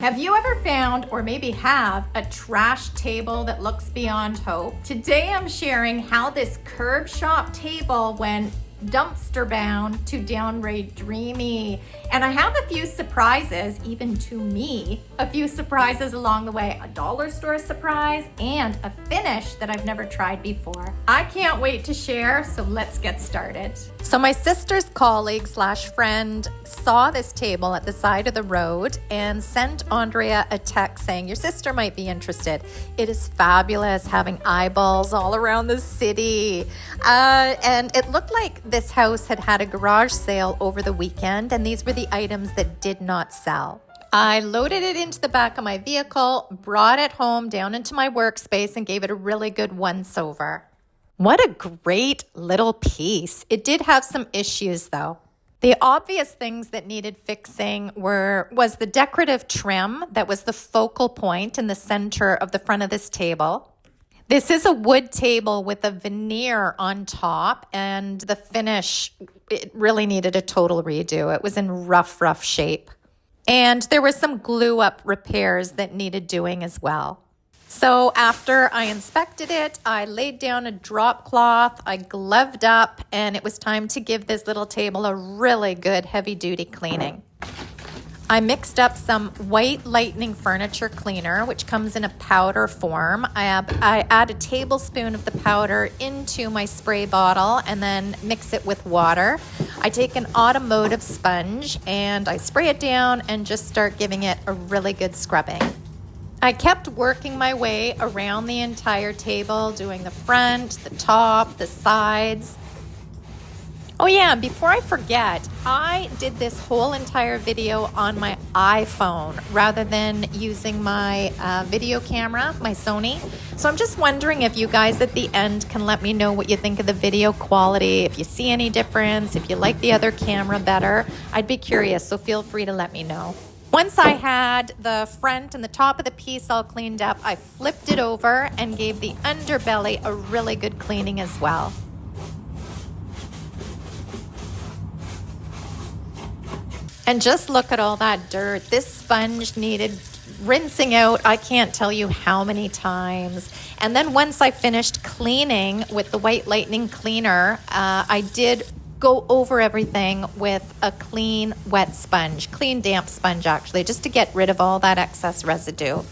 Have you ever found, or maybe have, a trash table that looks beyond hope? Today I'm sharing how this curb shop table went dumpster bound to downright dreamy. And I have a few surprises, even to me, a few surprises along the way. A dollar store surprise and a finish that I've never tried before. I can't wait to share, so let's get started. So my sister's colleague slash friend saw this table at the side of the road and sent Andrea a text saying, your sister might be interested. It is fabulous, having eyeballs all around the city. And it looked like this house had had a garage sale over the weekend, and these were the items that did not sell. I loaded it into the back of my vehicle, brought it home down into my workspace, and gave it a really good once-over. What a great little piece. It did have some issues though. The obvious things that needed fixing was the decorative trim that was the focal point in the center of the front of this table. This is a wood table with a veneer on top, and the finish, it really needed a total redo. It was in rough shape. And there were some glue up repairs that needed doing as well. So after I inspected it, I laid down a drop cloth, I gloved up, and it was time to give this little table a really good heavy-duty cleaning. I mixed up some white lightning furniture cleaner, which comes in a powder form. I add a tablespoon of the powder into my spray bottle and then mix it with water. I take an automotive sponge and I spray it down and just start giving it a really good scrubbing. I kept working my way around the entire table, doing the front, the top, the sides. Oh yeah, before I forget, I did this whole entire video on my iPhone rather than using my video camera, my Sony. So I'm just wondering if you guys at the end can let me know what you think of the video quality, if you see any difference, if you like the other camera better. I'd be curious, so feel free to let me know. Once I had the front and the top of the piece all cleaned up, I flipped it over and gave the underbelly a really good cleaning as well. And just look at all that dirt. This sponge needed rinsing out, I can't tell you how many times. And then once I finished cleaning with the white lightning cleaner, I did go over everything with a clean wet sponge, clean damp sponge actually, just to get rid of all that excess residue.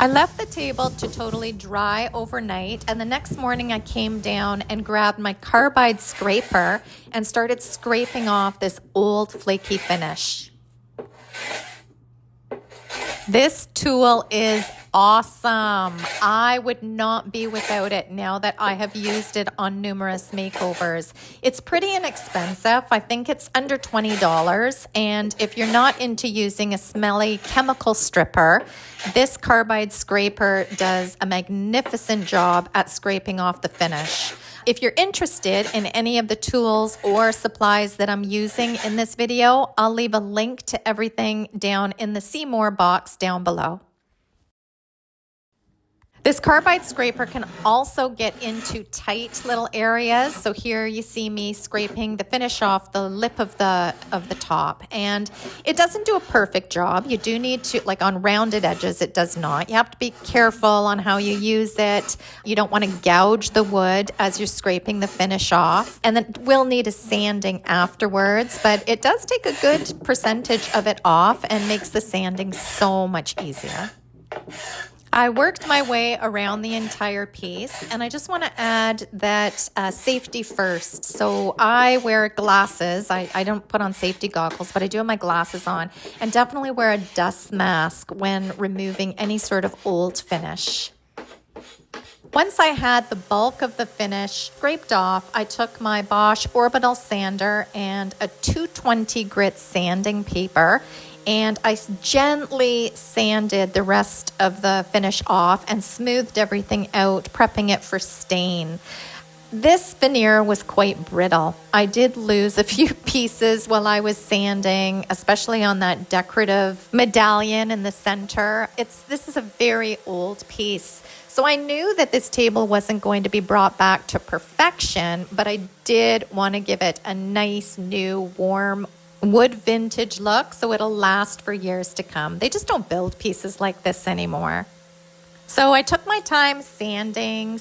I left the table to totally dry overnight, and the next morning I came down and grabbed my carbide scraper and started scraping off this old flaky finish. This tool is awesome. I would not be without it now that I have used it on numerous makeovers. It's pretty inexpensive. I think it's under $20. And if you're not into using a smelly chemical stripper, this carbide scraper does a magnificent job at scraping off the finish. If you're interested in any of the tools or supplies that I'm using in this video, I'll leave a link to everything down in the See More box down below. This carbide scraper can also get into tight little areas. So here you see me scraping the finish off the lip of the top, and it doesn't do a perfect job. You do need to, like on rounded edges, it does not. You have to be careful on how you use it. You don't want to gouge the wood as you're scraping the finish off, and then we'll need a sanding afterwards, but it does take a good percentage of it off and makes the sanding so much easier. I worked my way around the entire piece, and I just want to add that safety first. So I wear glasses. I don't put on safety goggles, but I do have my glasses on, and definitely wear a dust mask when removing any sort of old finish. Once I had the bulk of the finish scraped off, I took my Bosch orbital sander and a 220 grit sanding paper, and I gently sanded the rest of the finish off and smoothed everything out, prepping it for stain. This veneer was quite brittle. I did lose a few pieces while I was sanding, especially on that decorative medallion in the center. This is a very old piece. So I knew that this table wasn't going to be brought back to perfection, but I did want to give it a nice, new, warm wood vintage look, so it'll last for years to come. They just don't build pieces like this anymore. So I took my time sanding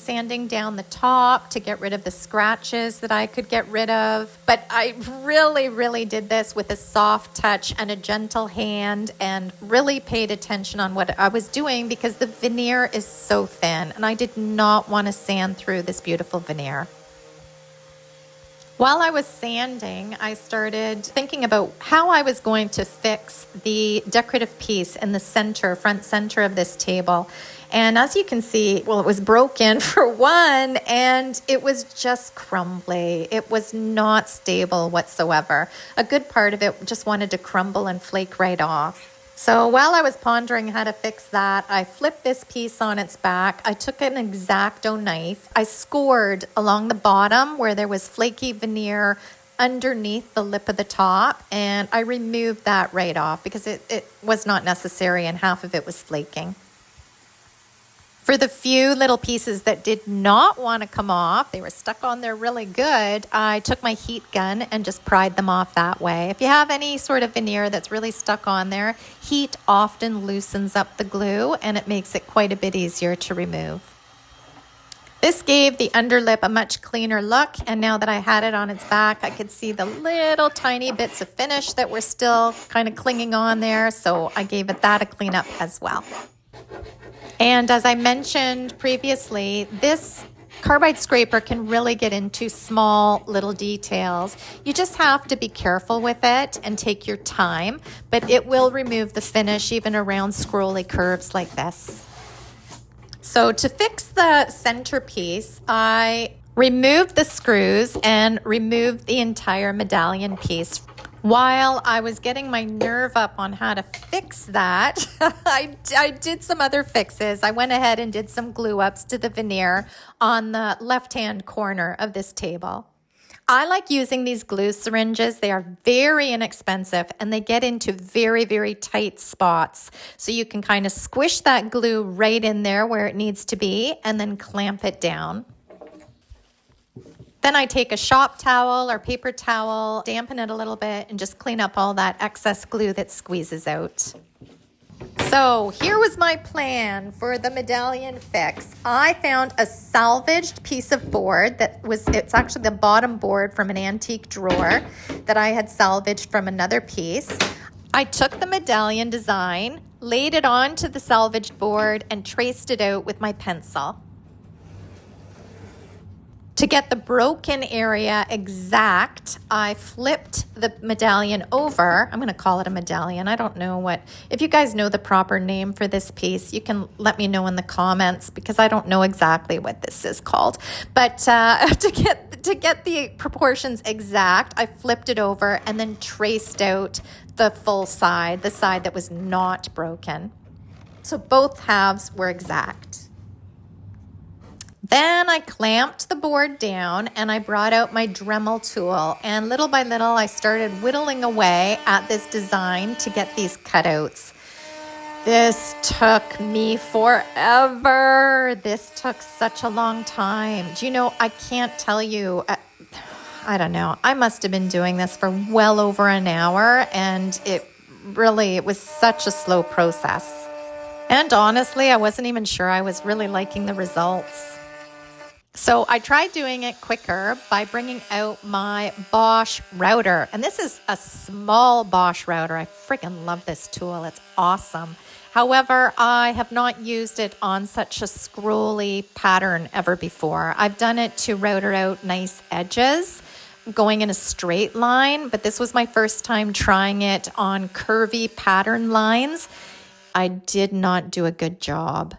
down the top to get rid of the scratches that I could get rid of. But I really did this with a soft touch and a gentle hand and really paid attention on what I was doing because the veneer is so thin and I did not want to sand through this beautiful veneer. While I was sanding, I started thinking about how I was going to fix the decorative piece in the front center of this table. And as you can see, well, it was broken for one, and it was just crumbly. It was not stable whatsoever. A good part of it just wanted to crumble and flake right off. So while I was pondering how to fix that, I flipped this piece on its back. I took an X-Acto knife. I scored along the bottom where there was flaky veneer underneath the lip of the top, and I removed that right off because it was not necessary and half of it was flaking. For the few little pieces that did not want to come off, they were stuck on there really good, I took my heat gun and just pried them off that way. If you have any sort of veneer that's really stuck on there, heat often loosens up the glue and it makes it quite a bit easier to remove. This gave the underlip a much cleaner look, and now that I had it on its back, I could see the little tiny bits of finish that were still kind of clinging on there, so I gave it that a clean up as well. And as I mentioned previously, this carbide scraper can really get into small little details. You just have to be careful with it and take your time, but it will remove the finish even around scrolly curves like this. So to fix the centerpiece, I removed the screws and removed the entire medallion piece. While I was getting my nerve up on how to fix that, I did some other fixes. I went ahead and did some glue ups to the veneer on the left-hand corner of this table. I like using these glue syringes. They are very inexpensive and they get into very tight spots. So you can kind of squish that glue right in there where it needs to be and then clamp it down. Then I take a shop towel or paper towel, dampen it a little bit, and just clean up all that excess glue that squeezes out. So here was my plan for the medallion fix. I found a salvaged piece of board it's actually the bottom board from an antique drawer that I had salvaged from another piece. I took the medallion design, laid it onto the salvaged board, and traced it out with my pencil. To get the broken area exact, I flipped the medallion over. I'm going to call it a medallion. I don't know if you guys know the proper name for this piece, you can let me know in the comments because I don't know exactly what this is called. But to get the proportions exact, I flipped it over and then traced out the full side, the side that was not broken. So both halves were exact. Then I clamped the board down and I brought out my Dremel tool, and little by little I started whittling away at this design to get these cutouts. This took me forever. This took such a long time. Do you know, I can't tell you, I don't know. I must have been doing this for well over an hour, and it was such a slow process. And honestly, I wasn't even sure I was really liking the results. So I tried doing it quicker by bringing out my Bosch router. And this is a small Bosch router. I freaking love this tool. It's awesome. However, I have not used it on such a scrolly pattern ever before. I've done it to router out nice edges going in a straight line, but this was my first time trying it on curvy pattern lines. I did not do a good job.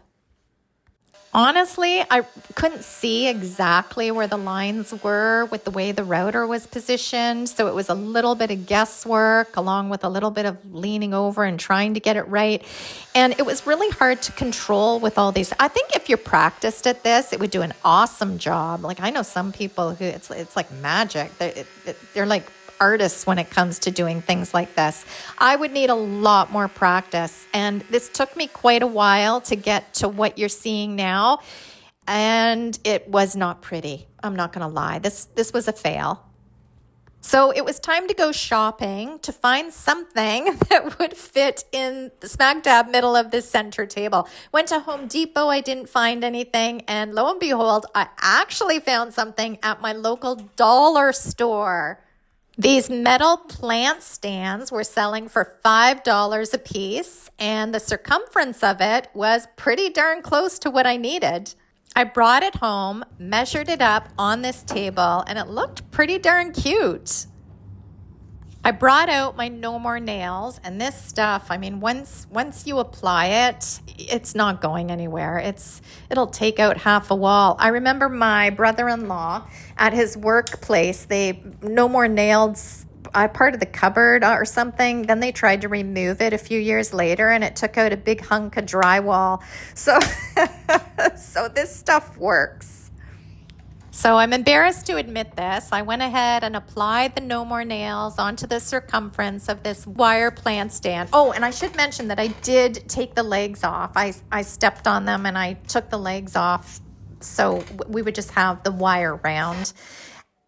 Honestly, I couldn't see exactly where the lines were with the way the router was positioned, so it was a little bit of guesswork along with a little bit of leaning over and trying to get it right. And it was really hard to control with all these. I think if you're practiced at this, it would do an awesome job. Like I know some people who it's like magic. They're like artists when it comes to doing things like this. I would need a lot more practice, and this took me quite a while to get to what you're seeing now, and it was not pretty. I'm not going to lie. This was a fail. So it was time to go shopping to find something that would fit in the smack dab middle of this center table. Went to Home Depot, I didn't find anything, and lo and behold, I actually found something at my local dollar store. These metal plant stands were selling for $5 a piece, and the circumference of it was pretty darn close to what I needed. I brought it home, measured it up on this table, and it looked pretty darn cute. I brought out my No More Nails, and this stuff, I mean, once you apply it, it's not going anywhere. It'll take out half a wall. I remember my brother-in-law at his workplace, they No More Nails part of the cupboard or something. Then they tried to remove it a few years later, and it took out a big hunk of drywall. So, so this stuff works. So I'm embarrassed to admit this. I went ahead and applied the No More Nails onto the circumference of this wire plant stand. Oh, and I should mention that I did take the legs off. I stepped on them and I took the legs off, so we would just have the wire round.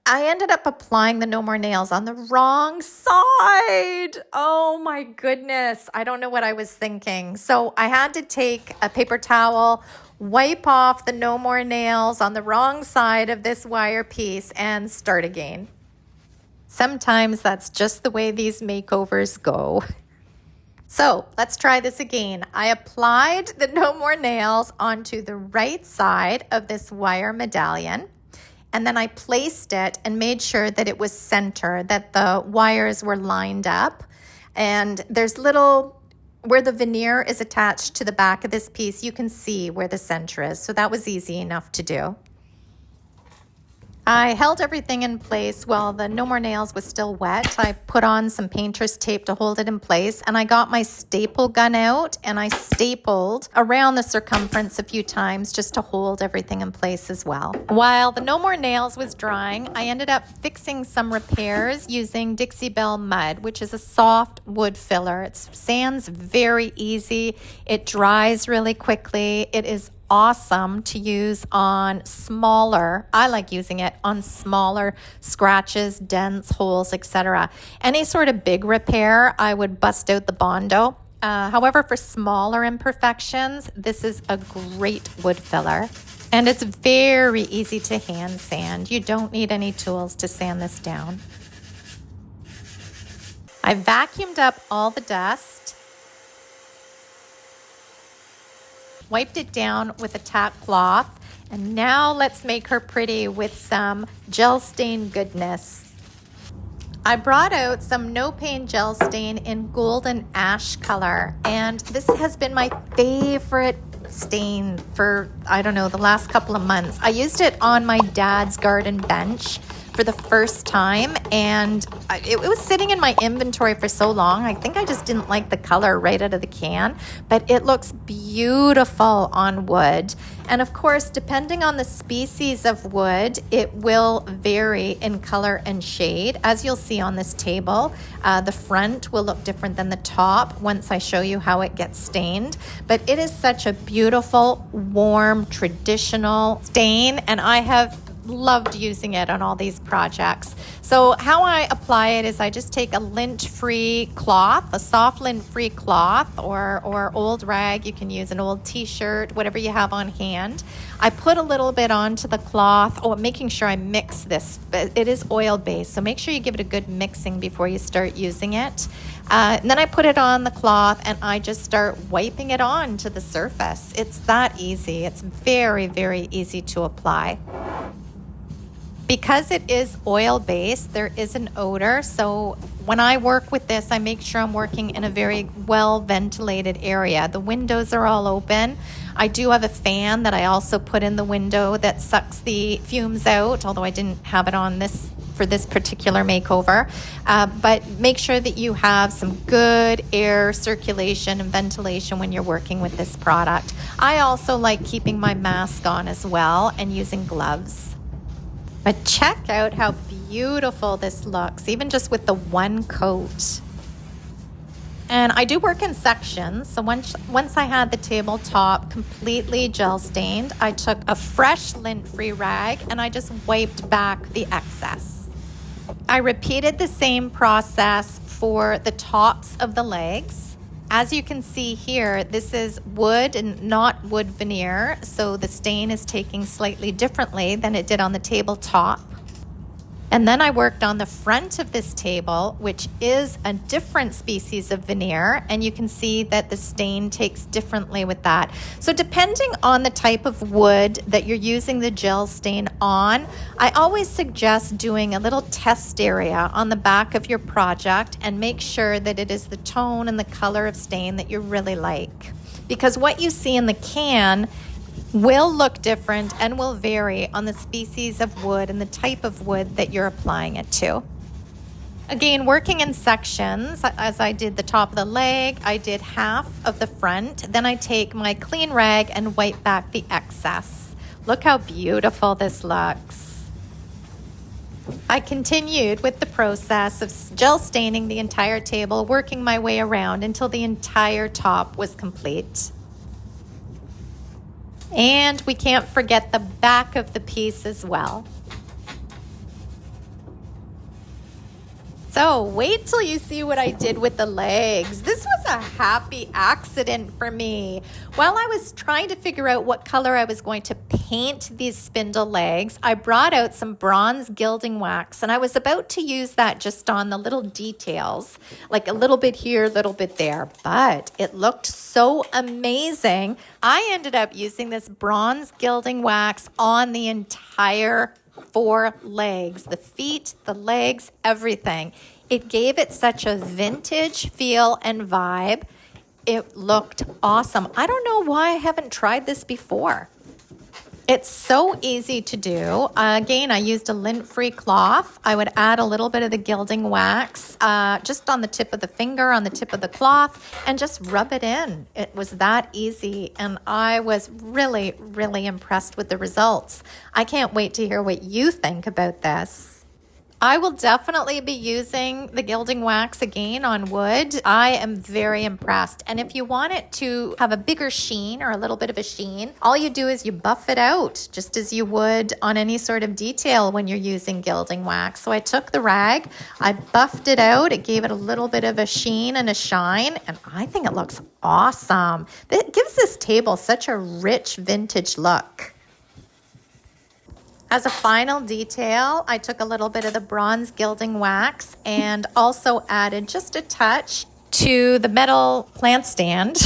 I ended up applying the No More Nails on the wrong side. Oh my goodness. I don't know what I was thinking. So I had to take a paper towel, wipe off the No More Nails on the wrong side of this wire piece, and start again. Sometimes that's just the way these makeovers go. So let's try this again. I applied the No More Nails onto the right side of this wire medallion. And then I placed it and made sure that it was center, that the wires were lined up. And there's where the veneer is attached to the back of this piece, you can see where the center is. So that was easy enough to do. I held everything in place while the No More Nails was still wet. I put on some painter's tape to hold it in place, and I got my staple gun out and I stapled around the circumference a few times just to hold everything in place as well. While the No More Nails was drying, I ended up fixing some repairs using Dixie Belle mud, which is a soft wood filler. It sands very easy. It dries really quickly. It is awesome to use on smaller, I like using it on smaller scratches, dents, holes, etc. Any sort of big repair, I would bust out the Bondo. However, for smaller imperfections, this is a great wood filler. And it's very easy to hand sand. You don't need any tools to sand this down. I vacuumed up all the dust, wiped it down with a tack cloth, and now let's make her pretty with some gel stain goodness. I brought out some no pain gel stain in golden ash color, and this has been my favorite stain for, I don't know, the last couple of months. I used it on my dad's garden bench for the first time, and it was sitting in my inventory for so long. I think I just didn't like the color right out of the can, but it looks beautiful on wood. And of course, depending on the species of wood, it will vary in color and shade. As you'll see on this table, the front will look different than the top once I show you how it gets stained. But it is such a beautiful, warm, traditional stain, and I have loved using it on all these projects. So how I apply it is I just take a lint-free cloth, a soft lint-free cloth, or old rag. You can use an old t-shirt, whatever you have on hand. I put a little bit onto the cloth, making sure I mix this. It is oil-based, so make sure you give it a good mixing before you start using it. And then I put it on the cloth and I just start wiping it on to the surface. It's that easy. It's very, very easy to apply. Because it is oil-based, there is an odor, so when I work with this, I make sure I'm working in a very well-ventilated area. The windows are all open. I do have a fan that I also put in the window that sucks the fumes out, although I didn't have it on this for this particular makeover. But make sure that you have some good air circulation and ventilation when you're working with this product. I also like keeping my mask on as well and using gloves. But check out how beautiful this looks, even just with the one coat. And I do work in sections, so once I had the tabletop completely gel stained, I took a fresh lint-free rag and I just wiped back the excess. I repeated the same process for the tops of the legs. As you can see here, this is wood and not wood veneer, so the stain is taking slightly differently than it did on the tabletop. And then I worked on the front of this table, which is a different species of veneer, and you can see that the stain takes differently with that. So depending on the type of wood that you're using the gel stain on, I always suggest doing a little test area on the back of your project and make sure that it is the tone and the color of stain that you really like. Because what you see in the can will look different and will vary on the species of wood and the type of wood that you're applying it to. Again, working in sections, as I did the top of the leg, I did half of the front, then I take my clean rag and wipe back the excess. Look how beautiful this looks. I continued with the process of gel staining the entire table, working my way around until the entire top was complete. And we can't forget the back of the piece as well. So wait till you see what I did with the legs. This was a happy accident for me. While I was trying to figure out what color I was going to paint these spindle legs, I brought out some bronze gilding wax, and I was about to use that just on the little details, like a little bit here, a little bit there, but it looked so amazing. I ended up using this bronze gilding wax on the entire 4 legs, the feet, the legs, everything. It gave it such a vintage feel and vibe. It looked awesome. I don't know why I haven't tried this before. It's so easy to do. Again, I used a lint-free cloth. I would add a little bit of the gilding wax just on the tip of the finger, on the tip of the cloth, and just rub it in. It was that easy, and I was really, really impressed with the results. I can't wait to hear what you think about this. I will definitely be using the gilding wax again on wood. I am very impressed. And if you want it to have a bigger sheen or a little bit of a sheen, all you do is you buff it out just as you would on any sort of detail when you're using gilding wax. So I took the rag, I buffed it out. It gave it a little bit of a sheen and a shine, and I think it looks awesome. It gives this table such a rich vintage look. As a final detail, I took a little bit of the bronze gilding wax and also added just a touch to the metal plant stand,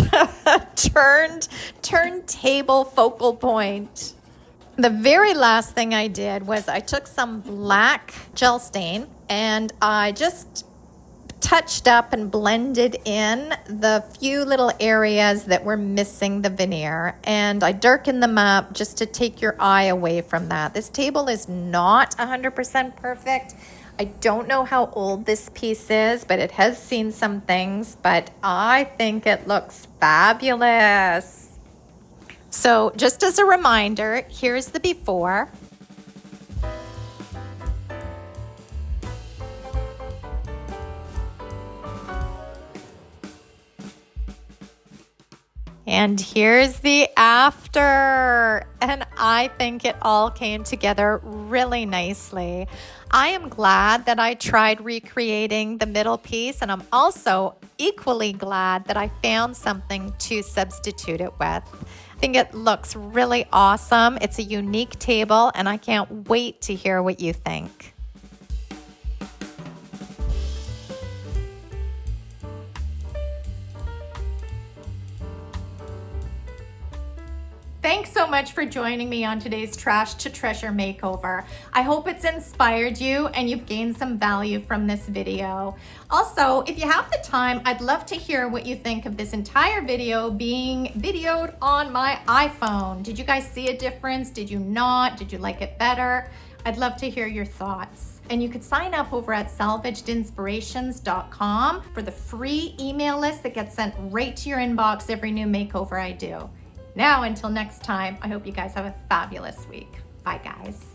turntable focal point. The very last thing I did was I took some black gel stain and I just touched up and blended in the few little areas that were missing the veneer, and I darkened them up just to take your eye away from that. This table is not 100% perfect. I don't know how old this piece is, but it has seen some things, but I think it looks fabulous. So just as a reminder, here's the before. And here's the after, and I think it all came together really nicely. I am glad that I tried recreating the middle piece, and I'm also equally glad that I found something to substitute it with. I think it looks really awesome. It's a unique table, and I can't wait to hear what you think. Thanks so much for joining me on today's Trash to Treasure makeover. I hope it's inspired you and you've gained some value from this video. Also, if you have the time, I'd love to hear what you think of this entire video being videoed on my iPhone. Did you guys see a difference? Did you not? Did you like it better? I'd love to hear your thoughts. And you could sign up over at salvagedinspirations.com for the free email list that gets sent right to your inbox every new makeover I do. Now, until next time, I hope you guys have a fabulous week. Bye, guys.